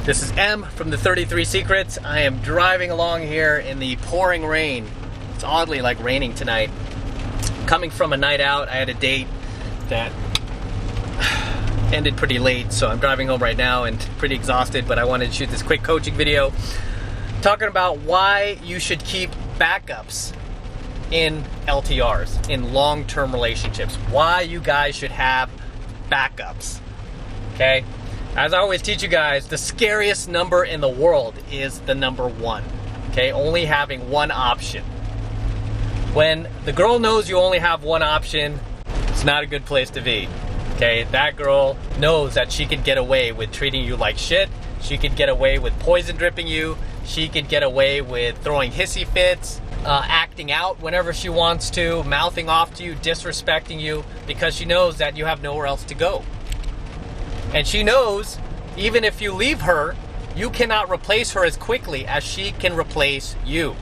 This is M from the 33 Secrets. I am driving along here in the pouring rain. It's oddly like raining tonight. Coming from a night out, I had a date that ended pretty late, so I'm driving home right now and pretty exhausted, but I wanted to shoot this quick coaching video talking about why you should keep backups in LTRs, in long-term relationships. Why you guys should have backups, okay? As I always teach you guys, the scariest number in the world is the number 1, okay? Only having one option. When the girl knows you only have one option, it's not a good place to be, okay? That girl knows that she could get away with treating you like shit. She could get away with poison dripping you. She could get away with throwing hissy fits, acting out whenever she wants to, mouthing off to you, disrespecting you, because she knows that you have nowhere else to go. And she knows, even if you leave her, you cannot replace her as quickly as she can replace you.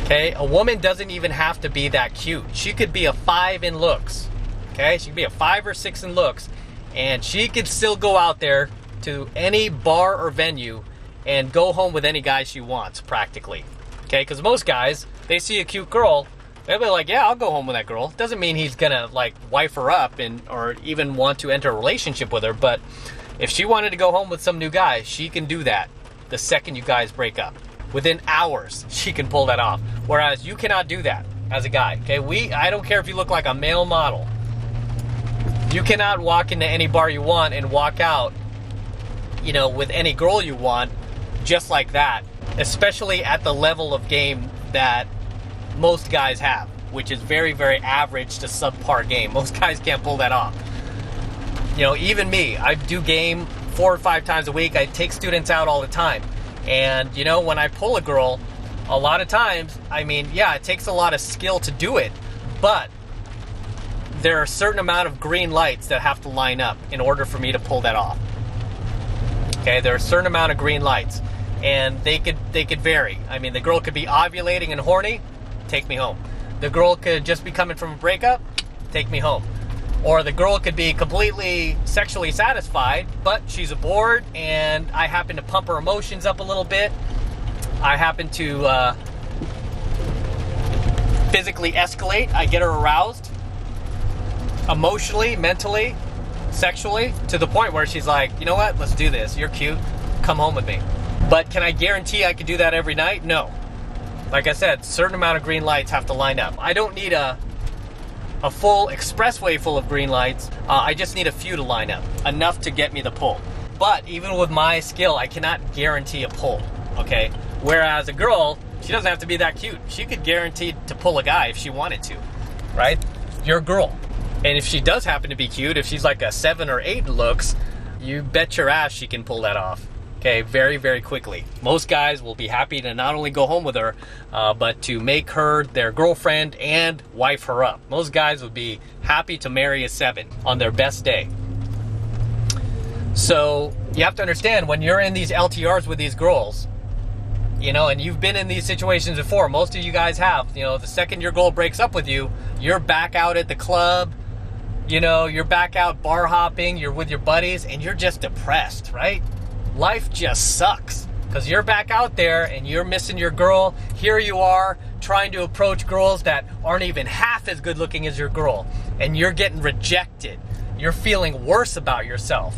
Okay? A woman doesn't even have to be that cute. She could be a 5 in looks. Okay? She could be a 5 or 6 in looks, and she could still go out there to any bar or venue and go home with any guy she wants, practically. Okay? Because most guys, they see a cute girl, they'll be like, yeah, I'll go home with that girl. Doesn't mean he's gonna like wife her up or even want to enter a relationship with her, but if she wanted to go home with some new guy, she can do that the second you guys break up. Within hours, she can pull that off. Whereas you cannot do that as a guy, okay? I don't care if you look like a male model. You cannot walk into any bar you want and walk out, you know, with any girl you want just like that, especially at the level of game that most guys have, which is very, very average to subpar game. Most guys can't pull that off. You know, even me, I do game 4 or 5 times a week. I take students out all the time. And, you know, when I pull a girl, a lot of times, I mean, yeah, it takes a lot of skill to do it, but there are a certain amount of green lights that have to line up in order for me to pull that off. Okay, there are a certain amount of green lights, and they could vary. I mean, the girl could be ovulating and horny, take me home. The girl could just be coming from a breakup, take me home. Or the girl could be completely sexually satisfied, but she's bored, and I happen to pump her emotions up a little bit. I happen to physically escalate. I get her aroused emotionally, mentally, sexually, to the point where she's like, you know what, let's do this. You're cute. Come home with me. But can I guarantee I could do that every night? No. Like I said, certain amount of green lights have to line up. I don't need a full expressway full of green lights. I just need a few to line up, enough to get me the pull. But even with my skill, I cannot guarantee a pull, okay? Whereas a girl, she doesn't have to be that cute. She could guarantee to pull a guy if she wanted to, right? You're a girl. And if she does happen to be cute, if she's like a 7 or 8 in looks, you bet your ass she can pull that off. Okay, very, very quickly. Most guys will be happy to not only go home with her, but to make her their girlfriend and wife her up. Most guys would be happy to marry a 7 on their best day. So you have to understand, when you're in these LTRs with these girls, you know, and you've been in these situations before, most of you guys have, you know, the second your girl breaks up with you, you're back out at the club, you know, you're back out bar hopping, you're with your buddies, and you're just depressed, right? Life just sucks because you're back out there and you're missing your girl. Here you are trying to approach girls that aren't even half as good looking as your girl, and you're getting rejected. You're feeling worse about yourself.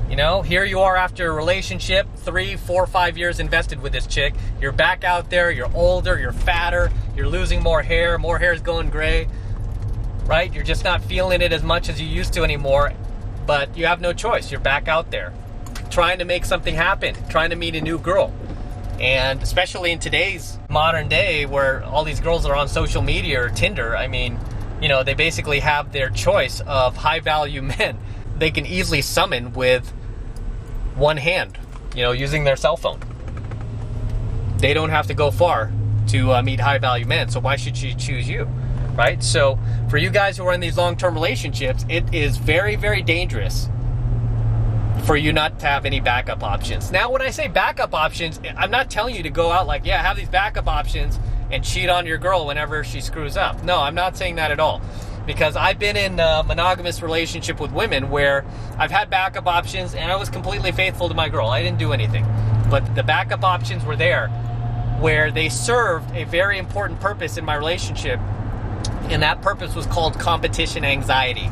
You know, here you are after a relationship, 3, 4, 5 years invested with this chick. You're back out there, you're older, you're fatter, you're losing more hair is going gray, right? You're just not feeling it as much as you used to anymore, but you have no choice. You're back out there, trying to make something happen, trying to meet a new girl. And especially in today's modern day where all these girls are on social media or Tinder, I mean, you know, they basically have their choice of high value men they can easily summon with one hand, you know, using their cell phone. They don't have to go far to meet high value men, so why should she choose you, right? So for you guys who are in these long-term relationships, it is very, very dangerous for you not to have any backup options. Now, when I say backup options, I'm not telling you to go out like, yeah, have these backup options and cheat on your girl whenever she screws up. No, I'm not saying that at all. because I've been in a monogamous relationship with women where I've had backup options and I was completely faithful to my girl. I didn't do anything. But the backup options were there where they served a very important purpose in my relationship, and that purpose was called competition anxiety.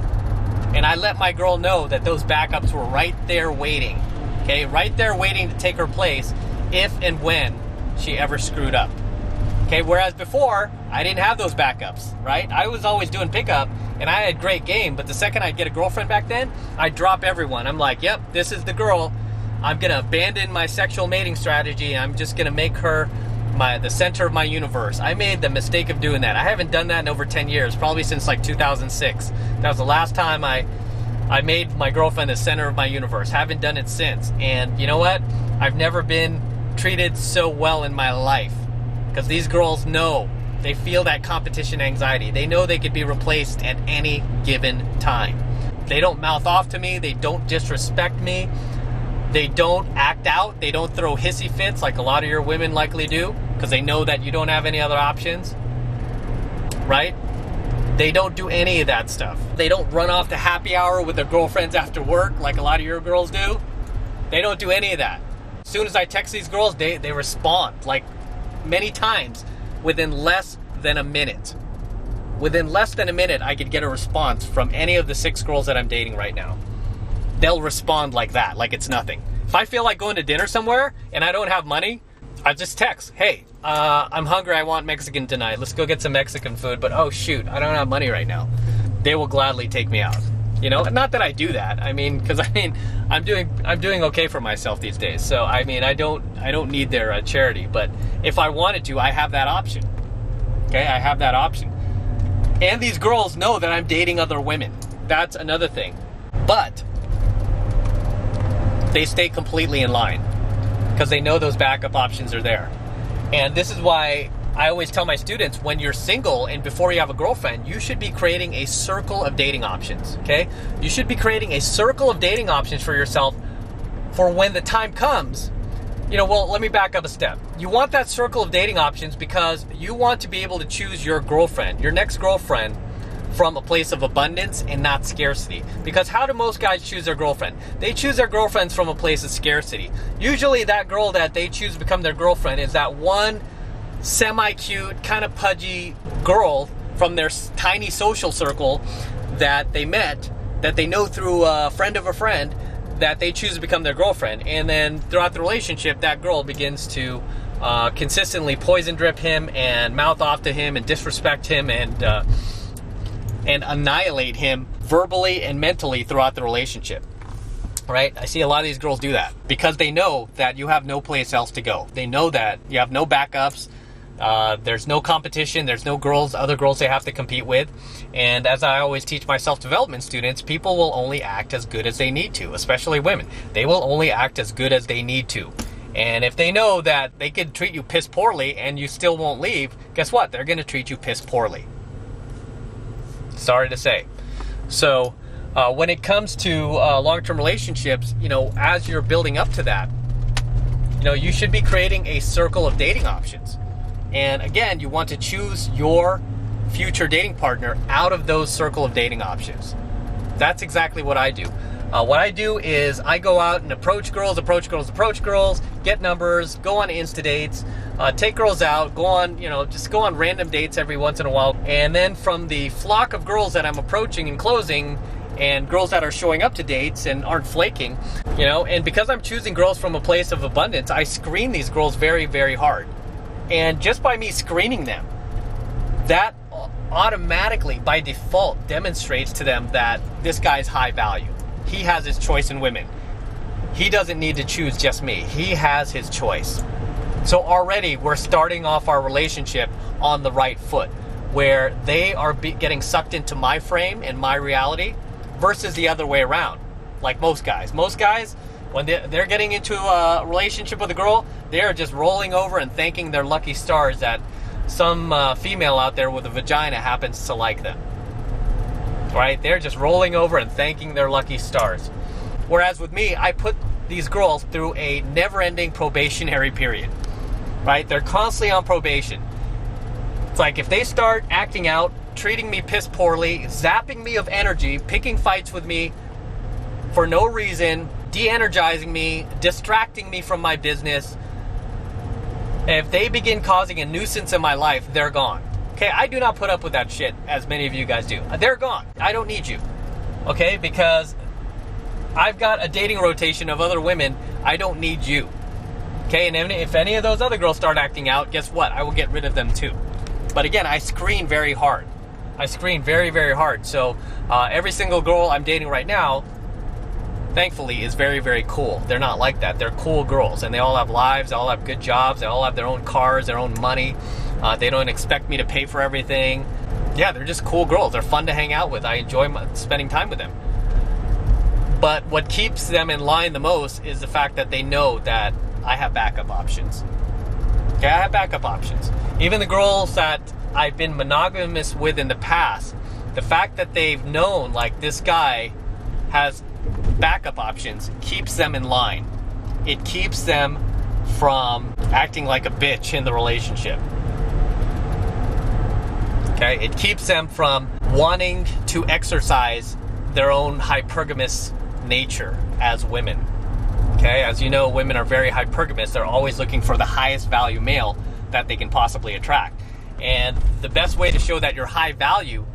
And I let my girl know that those backups were right there waiting, okay? Right there waiting to take her place if and when she ever screwed up. Okay, whereas before, I didn't have those backups, right? I was always doing pickup, and I had great game, but the second I'd get a girlfriend back then, I'd drop everyone. I'm like, yep, this is the girl. I'm gonna abandon my sexual mating strategy. I'm just gonna make her the center of my universe. I made the mistake of doing that. I haven't done that in over 10 years, probably since like 2006. That was the last time I made my girlfriend the center of my universe. Haven't done it since. And you know what? I've never been treated so well in my life. Because these girls know, they feel that competition anxiety. They know they could be replaced at any given time. They don't mouth off to me. They don't disrespect me. They don't act out. They don't throw hissy fits like a lot of your women likely do, because they know that you don't have any other options, right? They don't do any of that stuff. They don't run off to happy hour with their girlfriends after work like a lot of your girls do. They don't do any of that. As soon as I text these girls, they respond, like many times within less than a minute. Within less than a minute, I could get a response from any of the 6 girls that I'm dating right now. They'll respond like that, like it's nothing. If I feel like going to dinner somewhere and I don't have money, I just text, hey, I'm hungry, I want Mexican tonight. Let's go get some Mexican food, but oh shoot, I don't have money right now. They will gladly take me out. You know, not that I do that. I mean, because I'm doing okay for myself these days. So I mean, I don't need their charity. But if I wanted to, I have that option. Okay, I have that option. And these girls know that I'm dating other women. That's another thing. But they stay completely in line because they know those backup options are there. And this is why I always tell my students, when you're single and before you have a girlfriend, you should be creating a circle of dating options, okay? You should be creating a circle of dating options for yourself for when the time comes. You know, well, let me back up a step. You want that circle of dating options because you want to be able to choose your girlfriend, your next girlfriend, from a place of abundance and not scarcity. Because how do most guys choose their girlfriend? They choose their girlfriends from a place of scarcity. Usually that girl that they choose to become their girlfriend is that one semi-cute, kind of pudgy girl from their tiny social circle that they met, that they know through a friend of a friend, that they choose to become their girlfriend. And then throughout the relationship, that girl begins to consistently poison drip him and mouth off to him and disrespect him and annihilate him verbally and mentally throughout the relationship. Right? I see a lot of these girls do that because they know that you have no place else to go. They know that you have no backups. There's no competition. There's no other girls they have to compete with. And as I always teach my self-development students, people will only act as good as they need to, especially women. They will only act as good as they need to. And if they know that they could treat you piss poorly and you still won't leave, guess what? They're going to treat you piss poorly. Sorry to say. So when it comes to long-term relationships, you know, as you're building up to that, you know, you should be creating a circle of dating options. And again, you want to choose your future dating partner out of those circle of dating options. That's exactly what I do. What I do is I go out and approach girls, get numbers, go on Insta dates, take girls out, just go on random dates every once in a while. And then from the flock of girls that I'm approaching and closing, and girls that are showing up to dates and aren't flaking, you know, and because I'm choosing girls from a place of abundance, I screen these girls very, very hard. And just by me screening them, that automatically, by default, demonstrates to them that this guy's high value. He has his choice in women. He doesn't need to choose just me. He has his choice. So already we're starting off our relationship on the right foot, where they are getting sucked into my frame and my reality versus the other way around. Like most guys. Most guys, when they're getting into a relationship with a girl, they're just rolling over and thanking their lucky stars that some female out there with a vagina happens to like them. Right? They're just rolling over and thanking their lucky stars. Whereas with me, I put these girls through a never-ending probationary period. Right? They're constantly on probation. It's like if they start acting out treating me piss poorly, zapping me of energy, picking fights with me for no reason, de-energizing me, distracting me from my business, if they begin causing a nuisance in my life, they're gone. Okay, I do not put up with that shit as many of you guys do. They're gone. I don't need you. Okay, because I've got a dating rotation of other women. I don't need you. Okay, and if any of those other girls start acting out, guess what? I will get rid of them too. But again, I screen very hard. I screen very, very hard. So every single girl I'm dating right now, thankfully, is very, very cool. They're not like that. They're cool girls, and they all have lives. They all have good jobs. They all have their own cars, their own money. They don't expect me to pay for everything. Yeah, they're just cool girls. They're fun to hang out with. I enjoy spending time with them. But what keeps them in line the most is the fact that they know that I have backup options. Okay, I have backup options. Even the girls that I've been monogamous with in the past, the fact that they've known, like, this guy has backup options keeps them in line. It keeps them from acting like a bitch in the relationship. Okay, it keeps them from wanting to exercise their own hypergamous nature as women. Okay, as you know, women are very hypergamous. They're always looking for the highest value male that they can possibly attract. And the best way to show that you're high value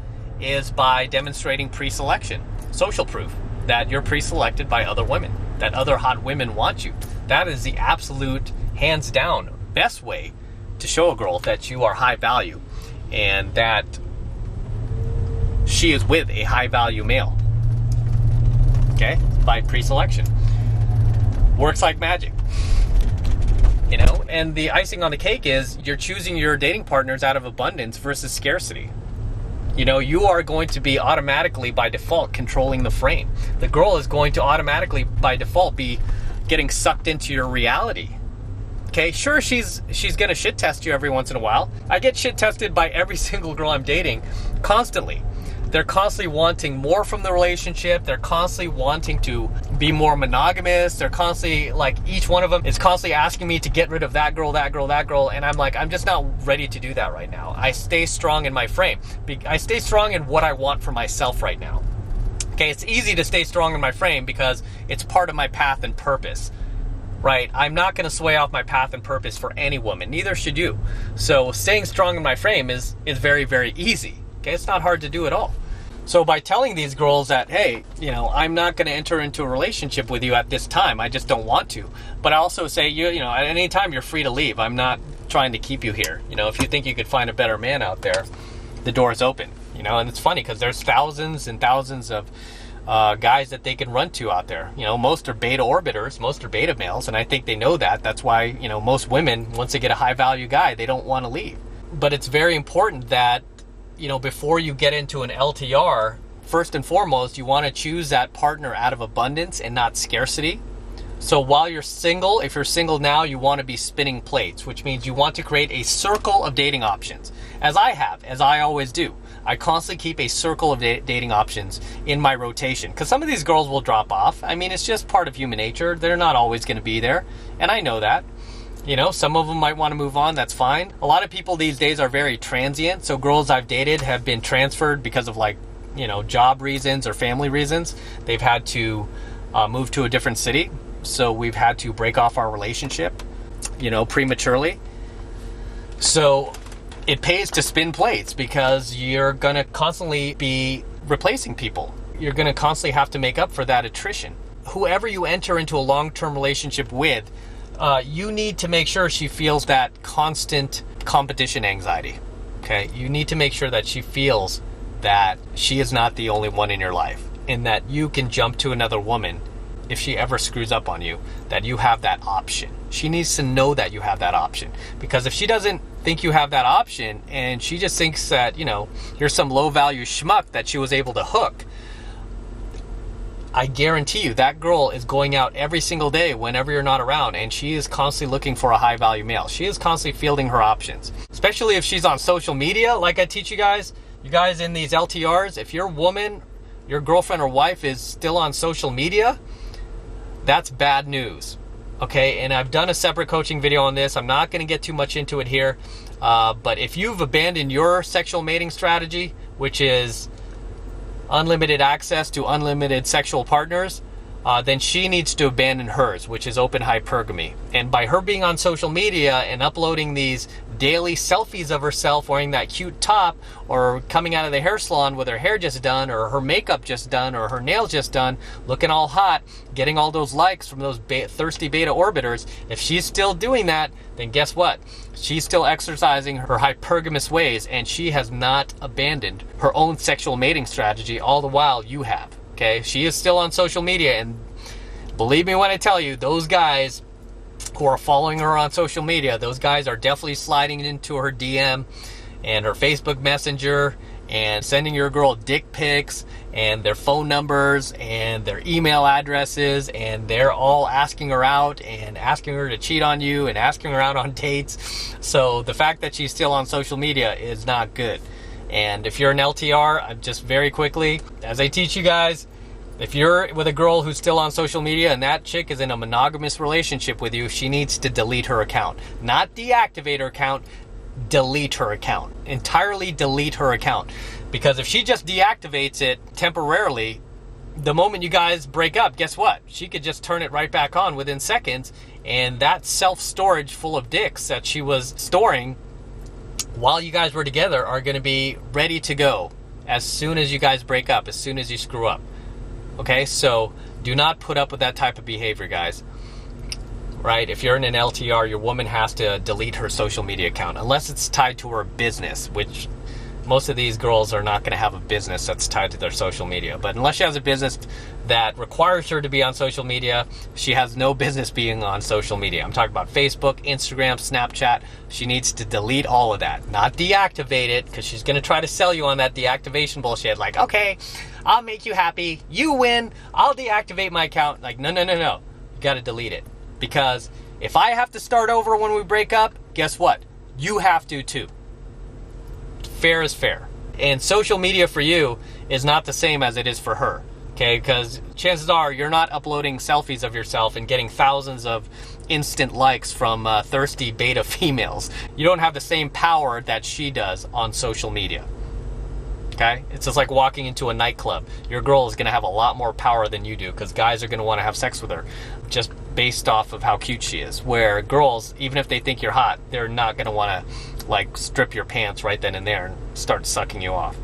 is by demonstrating pre-selection, social proof that you're pre-selected by other women, that other hot women want you. That is the absolute, hands down, best way to show a girl that you are high value and that she is with a high value male. Okay, by pre-selection. Works like magic. You know, and the icing on the cake is you're choosing your dating partners out of abundance versus scarcity. You know, you are going to be automatically by default controlling the frame. The girl is going to automatically by default be getting sucked into your reality. Okay, sure, she's gonna shit test you every once in a while. I get shit tested by every single girl I'm dating constantly. They're constantly wanting more from the relationship. They're constantly wanting to be more monogamous. They're constantly, like, each one of them is constantly asking me to get rid of that girl, that girl, that girl. And I'm like, I'm just not ready to do that right now. I stay strong in my frame. I stay strong in what I want for myself right now. Okay, it's easy to stay strong in my frame because it's part of my path and purpose. Right? I'm not going to sway off my path and purpose for any woman. Neither should you. So staying strong in my frame is very, very easy. Okay, it's not hard to do at all. So by telling these girls that, hey, you know, I'm not going to enter into a relationship with you at this time. I just don't want to. But I also say, you know, at any time you're free to leave. I'm not trying to keep you here. You know, if you think you could find a better man out there, the door is open. You know, and it's funny because there's thousands and thousands of guys that they can run to out there. You know, most are beta orbiters, most are beta males, and I think they know that. That's why, you know, most women, once they get a high value guy, they don't want to leave. But it's very important that, you know, before you get into an LTR, first and foremost, you want to choose that partner out of abundance and not scarcity. So while you're single, if you're single now, you want to be spinning plates, which means you want to create a circle of dating options, as I always do. I constantly keep a circle of dating options in my rotation because some of these girls will drop off. I mean, it's just part of human nature. They're not always going to be there, and I know that. You know, some of them might want to move on. That's fine. A lot of people these days are very transient. So girls I've dated have been transferred because of, like, you know, job reasons or family reasons. They've had to move to a different city. So we've had to break off our relationship, you know, prematurely. So it pays to spin plates because you're going to constantly be replacing people. You're going to constantly have to make up for that attrition. Whoever you enter into a long-term relationship with, you need to make sure she feels that constant competition anxiety. Okay, you need to make sure that she feels that she is not the only one in your life and that you can jump to another woman if she ever screws up on you, that you have that option. She needs to know that you have that option, because if she doesn't think you have that option and she just thinks that, you know, you're some low value schmuck that she was able to hook, I guarantee you that girl is going out every single day whenever you're not around, and she is constantly looking for a high value male. She is constantly fielding her options, especially if she's on social media. Like I teach you guys in these LTRs, if your woman, your girlfriend or wife is still on social media, that's bad news. Okay, and I've done a separate coaching video on this. I'm not going to get too much into it here, but if you've abandoned your sexual mating strategy which is unlimited access to unlimited sexual partners, then she needs to abandon hers, which is open hypergamy. And by her being on social media and uploading these daily selfies of herself wearing that cute top, or coming out of the hair salon with her hair just done, or her makeup just done, or her nails just done, looking all hot, getting all those likes from those thirsty beta orbiters, if she's still doing that, then guess what? She's still exercising her hypergamous ways, and she has not abandoned her own sexual mating strategy, all the while you have. Okay, she is still on social media, and believe me when I tell you, those guys who are following her on social media, those guys are definitely sliding into her DM and her Facebook Messenger and sending your girl dick pics and their phone numbers and their email addresses, and they're all asking her out and asking her to cheat on you and asking her out on dates. So the fact that she's still on social media is not good. And if you're an LTR, I'm just very quickly, as I teach you guys, if you're with a girl who's still on social media and that chick is in a monogamous relationship with you, she needs to delete her account. Not deactivate her account, delete her account. Entirely delete her account. Because if she just deactivates it temporarily, the moment you guys break up, guess what? She could just turn it right back on within seconds, and that self-storage full of dicks that she was storing while you guys were together are going to be ready to go as soon as you guys break up, as soon as you screw up. Okay, so do not put up with that type of behavior, guys. Right? If you're in an LTR, your woman has to delete her social media account, unless it's tied to her business, which most of these girls are not going to have a business that's tied to their social media. But unless she has a business that requires her to be on social media, she has no business being on social media. I'm talking about Facebook, Instagram, Snapchat. She needs to delete all of that, not deactivate it, because she's going to try to sell you on that deactivation bullshit. Like, okay, I'll make you happy. You win. I'll deactivate my account. Like, no. You got to delete it. Because if I have to start over when we break up, guess what? You have to too. Fair is fair. And social media for you is not the same as it is for her. Okay, because chances are you're not uploading selfies of yourself and getting thousands of instant likes from thirsty beta females. You don't have the same power that she does on social media. Okay? It's just like walking into a nightclub. Your girl is going to have a lot more power than you do, because guys are going to want to have sex with her just based off of how cute she is. Where girls, even if they think you're hot, they're not going to want to like strip your pants right then and there and start sucking you off.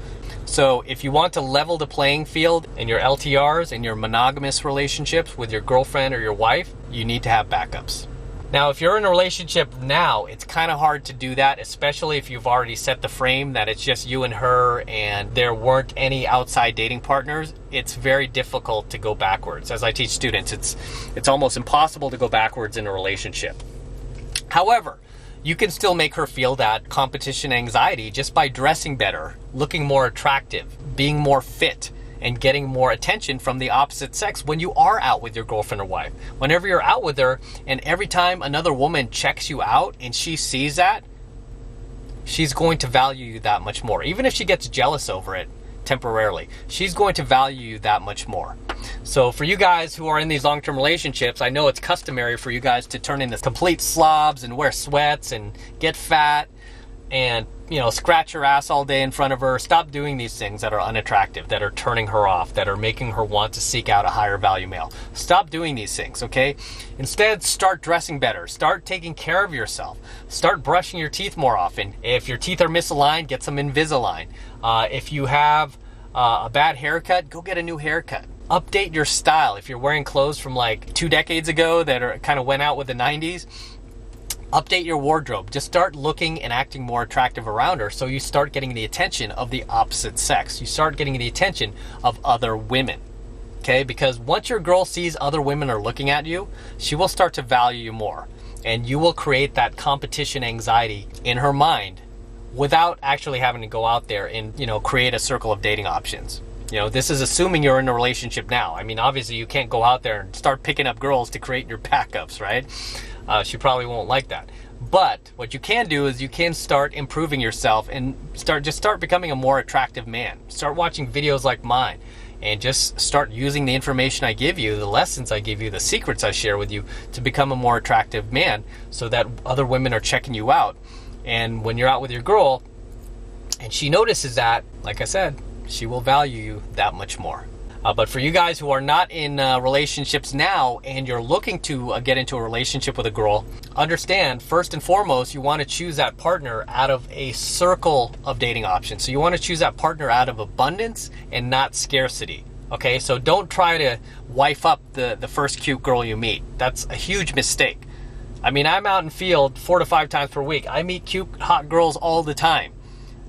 So if you want to level the playing field in your LTRs and your monogamous relationships with your girlfriend or your wife, you need to have backups. Now, if you're in a relationship now, it's kind of hard to do that, especially if you've already set the frame that it's just you and her and there weren't any outside dating partners. It's very difficult to go backwards. As I teach students, it's almost impossible to go backwards in a relationship. However, you can still make her feel that competition anxiety just by dressing better, looking more attractive, being more fit, and getting more attention from the opposite sex when you are out with your girlfriend or wife. Whenever you're out with her, and every time another woman checks you out and she sees that, she's going to value you that much more. Even if she gets jealous over it temporarily, she's going to value you that much more. So for you guys who are in these long-term relationships, I know it's customary for you guys to turn into complete slobs and wear sweats and get fat and, you know, scratch your ass all day in front of her. Stop doing these things that are unattractive, that are turning her off, that are making her want to seek out a higher value male. Stop doing these things, okay? Instead, start dressing better. Start taking care of yourself. Start brushing your teeth more often. If your teeth are misaligned, get some Invisalign. If you have a bad haircut, go get a new haircut. Update your style. If you're wearing clothes from like 2 decades ago that are kind of went out with the 90s, update your wardrobe. Just start looking and acting more attractive around her, so you start getting the attention of the opposite sex. You start getting the attention of other women. Okay? Because once your girl sees other women are looking at you, she will start to value you more. And you will create that competition anxiety in her mind without actually having to go out there and, you know, create a circle of dating options. You know, this is assuming you're in a relationship now. I mean, obviously you can't go out there and start picking up girls to create your backups, right? She probably won't like that. But what you can do is you can start improving yourself and start becoming a more attractive man. Start watching videos like mine and just start using the information I give you, the lessons I give you, the secrets I share with you to become a more attractive man, so that other women are checking you out. And when you're out with your girl, and she notices that, like I said, she will value you that much more. But for you guys who are not in relationships now and you're looking to get into a relationship with a girl, understand, first and foremost, you want to choose that partner out of a circle of dating options. So you want to choose that partner out of abundance and not scarcity. Okay, so don't try to wife up the first cute girl you meet. That's a huge mistake. I mean, I'm out in field 4 to 5 times per week. I meet cute, hot girls all the time.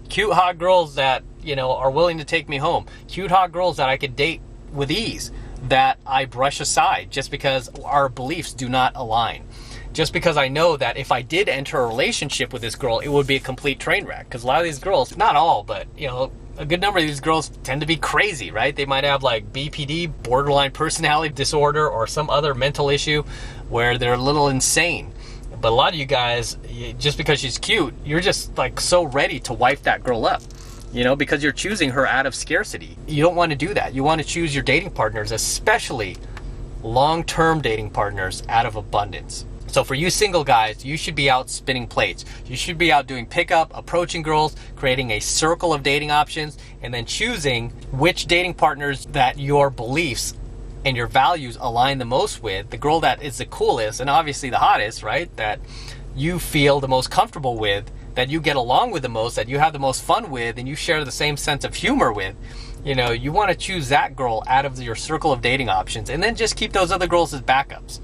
Cute, hot girls that, you know, are willing to take me home. Cute, hot girls that I could date with ease, that I brush aside just because our beliefs do not align. Just because I know that if I did enter a relationship with this girl, it would be a complete train wreck. Because a lot of these girls, not all, but, you know, a good number of these girls tend to be crazy, right? They might have like BPD, borderline personality disorder, or some other mental issue where they're a little insane. But a lot of you guys, just because she's cute, you're just like so ready to wife that girl up, you know, because you're choosing her out of scarcity. You don't want to do that. You want to choose your dating partners, especially long-term dating partners, out of abundance. So for you single guys, you should be out spinning plates. You should be out doing pickup, approaching girls, creating a circle of dating options, and then choosing which dating partners that your beliefs and your values align the most with, the girl that is the coolest and obviously the hottest, right? That you feel the most comfortable with, that you get along with the most, that you have the most fun with, and you share the same sense of humor with. You know, you want to choose that girl out of your circle of dating options, and then just keep those other girls as backups.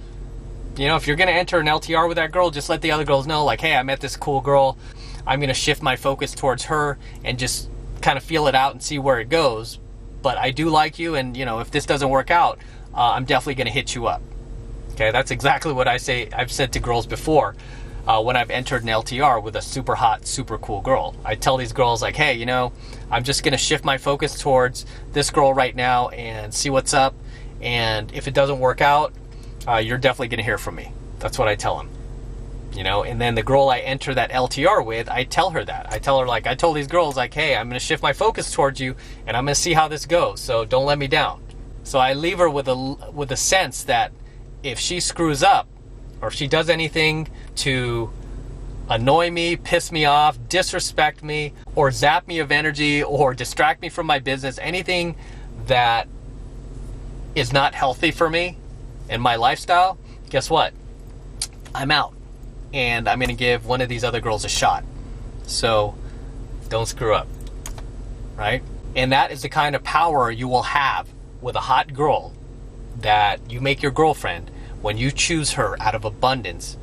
You know, if you're going to enter an LTR with that girl, just let the other girls know, like, hey, I met this cool girl. I'm going to shift my focus towards her and just kind of feel it out and see where it goes. But I do like you, and, you know, if this doesn't work out, I'm definitely going to hit you up. Okay, that's exactly what I've said to girls before when I've entered an LTR with a super hot, super cool girl. I tell these girls, like, hey, you know, I'm just going to shift my focus towards this girl right now and see what's up. And if it doesn't work out, you're definitely going to hear from me. That's what I tell them. You know, and then the girl I enter that LTR with, I tell her that. I tell her, like, I told these girls, like, hey, I'm going to shift my focus towards you, and I'm going to see how this goes, so don't let me down. So I leave her with a sense that if she screws up, or if she does anything to annoy me, piss me off, disrespect me, or zap me of energy, or distract me from my business, anything that is not healthy for me and my lifestyle, guess what? I'm out. And I'm going to give one of these other girls a shot. So don't screw up, right? And that is the kind of power you will have with a hot girl that you make your girlfriend when you choose her out of abundance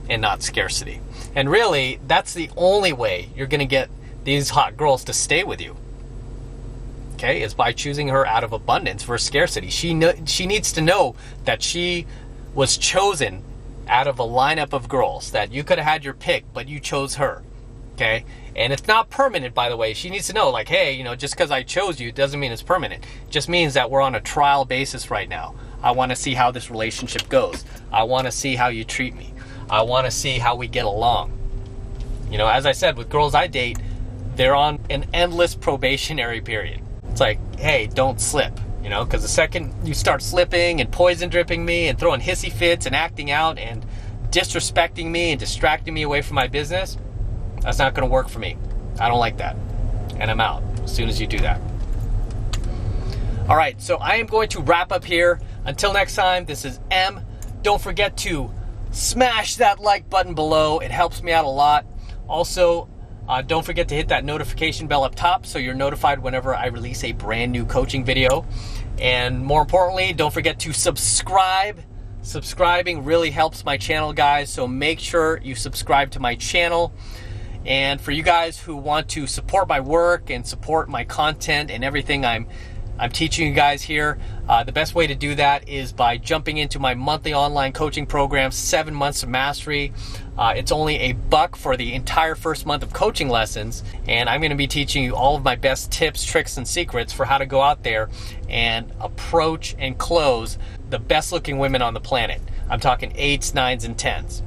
and not scarcity. And really, that's the only way you're going to get these hot girls to stay with you. Okay, is by choosing her out of abundance versus scarcity. She needs to know that she was chosen out of a lineup of girls, that you could have had your pick, but you chose her. Okay, and it's not permanent, by the way. She needs to know, like, hey, you know, just because I chose you doesn't mean it's permanent. It just means that we're on a trial basis right now. I want to see how this relationship goes. I want to see how you treat me. I want to see how we get along. You know, as I said, with girls I date, they're on an endless probationary period. It's like, hey, don't slip, you know, because the second you start slipping and poison dripping me and throwing hissy fits and acting out and disrespecting me and distracting me away from my business, that's not going to work for me. I don't like that. And I'm out as soon as you do that. All right, so I am going to wrap up here. Until next time, this is M. Don't forget to smash that like button below. It helps me out a lot. Also, don't forget to hit that notification bell up top so you're notified whenever I release a brand new coaching video. And more importantly, don't forget to subscribe. Subscribing really helps my channel, guys, so make sure you subscribe to my channel. And for you guys who want to support my work and support my content and everything I'm teaching you guys here, the best way to do that is by jumping into my monthly online coaching program, 7 Months of Mastery. It's only $1 for the entire first month of coaching lessons, and I'm going to be teaching you all of my best tips, tricks, and secrets for how to go out there and approach and close the best looking women on the planet. I'm talking 8s, 9s, and 10s.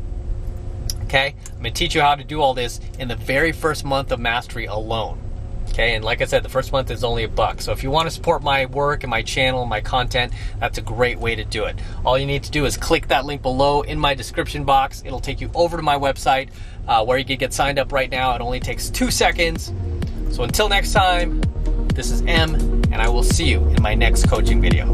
Okay? I'm going to teach you how to do all this in the very first month of mastery alone. Okay, and like I said, the first month is only $1. So if you want to support my work and my channel and my content, that's a great way to do it. All you need to do is click that link below in my description box. It'll take you over to my website where you can get signed up right now. It only takes 2 seconds. So until next time, this is M, and I will see you in my next coaching video.